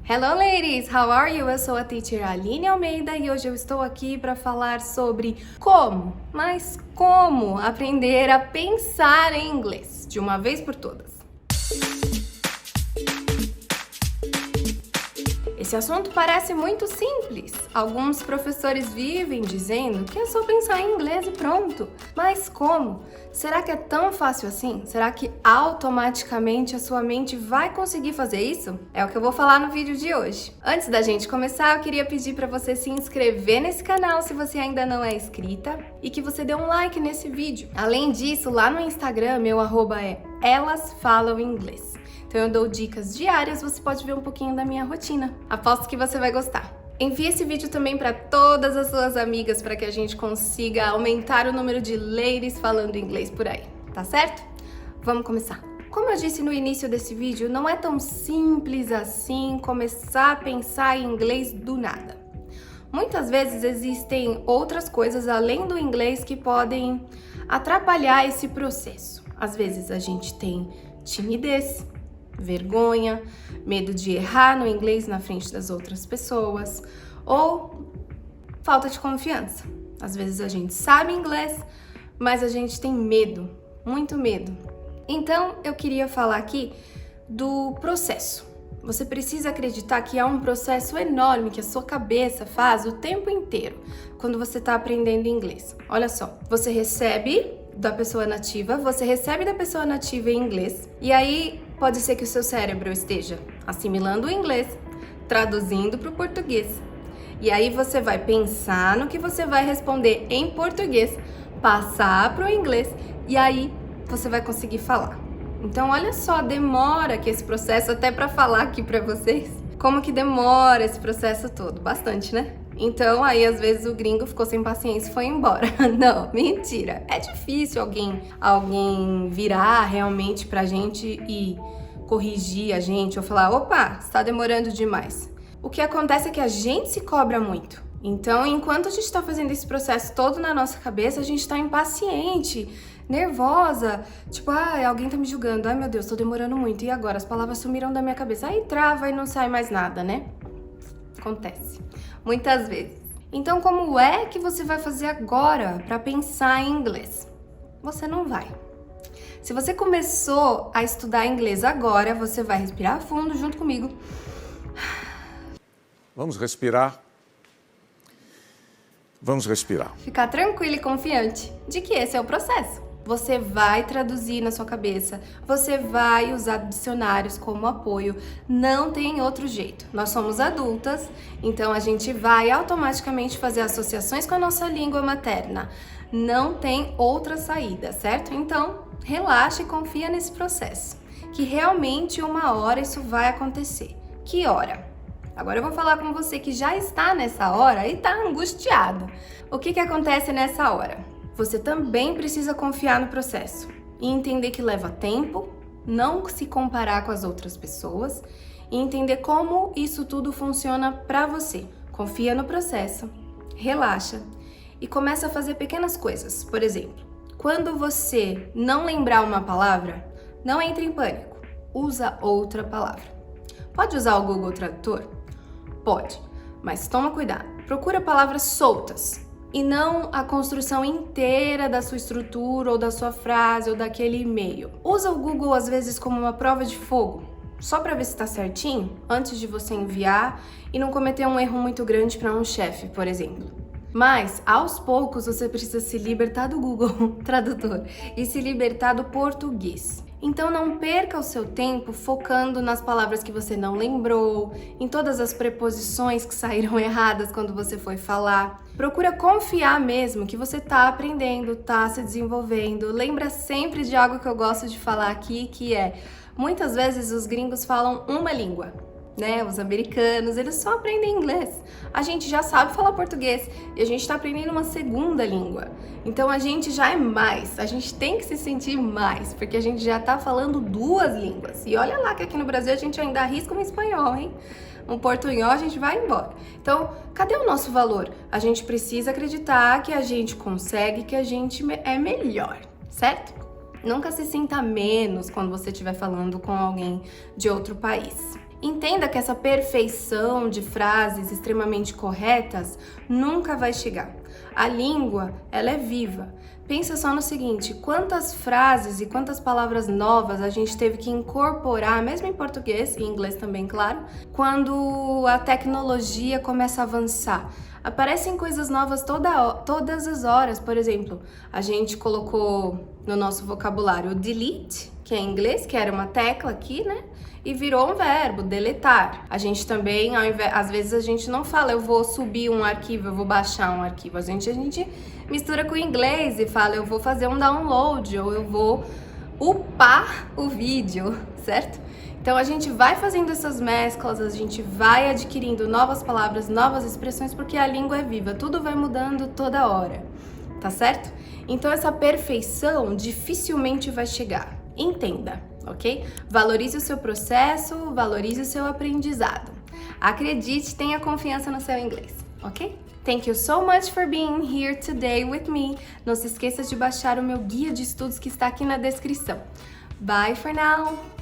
Hello ladies, how are you? Eu sou a teacher Aline Almeida e hoje eu estou aqui para falar sobre como aprender a pensar em inglês de uma vez por todas. Esse assunto parece muito simples. Alguns professores vivem dizendo que é só pensar em inglês e pronto. Mas como? Será que é tão fácil assim? Será que automaticamente a sua mente vai conseguir fazer isso? É o que eu vou falar no vídeo de hoje. Antes da gente começar, eu queria pedir para você se inscrever nesse canal se você ainda não é inscrita e que você dê um like nesse vídeo. Além disso, lá no Instagram, meu arroba é elasfalaminglês. Então eu dou dicas diárias, você pode ver um pouquinho da minha rotina. Aposto que você vai gostar. Envie esse vídeo também para todas as suas amigas para que a gente consiga aumentar o número de ladies falando inglês por aí, tá certo? Vamos começar. Como eu disse no início desse vídeo, não é tão simples assim começar a pensar em inglês do nada. Muitas vezes existem outras coisas além do inglês que podem atrapalhar esse processo. Às vezes a gente tem timidez, vergonha, medo de errar no inglês na frente das outras pessoas ou falta de confiança. Às vezes a gente sabe inglês, mas a gente tem medo, muito medo. Então eu queria falar aqui do processo. Você precisa acreditar que há um processo enorme que a sua cabeça faz o tempo inteiro quando você está aprendendo inglês. Olha só, você recebe da pessoa nativa em inglês e aí pode ser que o seu cérebro esteja assimilando o inglês, traduzindo para o português. E aí você vai pensar no que você vai responder em português, passar para o inglês e aí você vai conseguir falar. Então olha só, demora que esse processo, até para falar aqui para vocês, como que demora esse processo todo? Bastante, né? Então aí às vezes o gringo ficou sem paciência e foi embora. Não, mentira. É difícil alguém virar realmente pra gente e corrigir a gente ou falar, opa, está demorando demais. O que acontece é que a gente se cobra muito. Então, enquanto a gente está fazendo esse processo todo na nossa cabeça, a gente está impaciente, nervosa, tipo, alguém tá me julgando, ai meu Deus, tô demorando muito, e agora? As palavras sumiram da minha cabeça, aí trava e não sai mais nada, né? Acontece, muitas vezes. Então, como é que você vai fazer agora para pensar em inglês? Você não vai. Se você começou a estudar inglês agora, você vai respirar fundo junto comigo. Vamos respirar. Vamos respirar. Ficar tranquilo e confiante de que esse é o processo. Você vai traduzir na sua cabeça, você vai usar dicionários como apoio, não tem outro jeito. Nós somos adultas, então a gente vai automaticamente fazer associações com a nossa língua materna. Não tem outra saída, certo? Então, relaxa e confia nesse processo, que realmente uma hora isso vai acontecer. Que hora? Agora eu vou falar com você que já está nessa hora e está angustiado. O que acontece nessa hora? Você também precisa confiar no processo e entender que leva tempo, não se comparar com as outras pessoas e entender como isso tudo funciona para você. Confia no processo, relaxa e começa a fazer pequenas coisas. Por exemplo, quando você não lembrar uma palavra, não entre em pânico, usa outra palavra. Pode usar o Google Tradutor? Pode, mas toma cuidado. Procura palavras soltas e não a construção inteira da sua estrutura ou da sua frase ou daquele e-mail. Usa o Google às vezes como uma prova de fogo, só para ver se está certinho antes de você enviar e não cometer um erro muito grande para um chefe, por exemplo. Mas, aos poucos, você precisa se libertar do Google Tradutor e se libertar do português. Então não perca o seu tempo focando nas palavras que você não lembrou, em todas as preposições que saíram erradas quando você foi falar. Procura confiar mesmo que você tá aprendendo, tá se desenvolvendo. Lembra sempre de algo que eu gosto de falar aqui, que é, muitas vezes os gringos falam uma língua, né? Os americanos, eles só aprendem inglês. A gente já sabe falar português e a gente tá aprendendo uma segunda língua. Então a gente já é mais, a gente tem que se sentir mais, porque a gente já tá falando duas línguas. E olha lá que aqui no Brasil a gente ainda arrisca um espanhol, hein? Um portunhol, a gente vai embora. Então, cadê o nosso valor? A gente precisa acreditar que a gente consegue, que a gente é melhor, certo? Nunca se sinta menos quando você estiver falando com alguém de outro país. Entenda que essa perfeição de frases extremamente corretas nunca vai chegar. A língua, ela é viva. Pensa só no seguinte, quantas frases e quantas palavras novas a gente teve que incorporar, mesmo em português e em inglês também, claro, quando a tecnologia começa a avançar. Aparecem coisas novas todas as horas. Por exemplo, a gente colocou no nosso vocabulário o delete, que é em inglês, que era uma tecla aqui, né? E virou um verbo, deletar. A gente também, às vezes a gente não fala eu vou subir um arquivo, eu vou baixar um arquivo. A gente mistura com o inglês e fala eu vou fazer um download ou eu vou upar o vídeo, certo? Então a gente vai fazendo essas mesclas, a gente vai adquirindo novas palavras, novas expressões, porque a língua é viva, tudo vai mudando toda hora, tá certo? Então essa perfeição dificilmente vai chegar. Entenda, ok? Valorize o seu processo, valorize o seu aprendizado. Acredite, tenha confiança no seu inglês, ok? Thank you so much for being here today with me. Não se esqueça de baixar o meu guia de estudos que está aqui na descrição. Bye for now!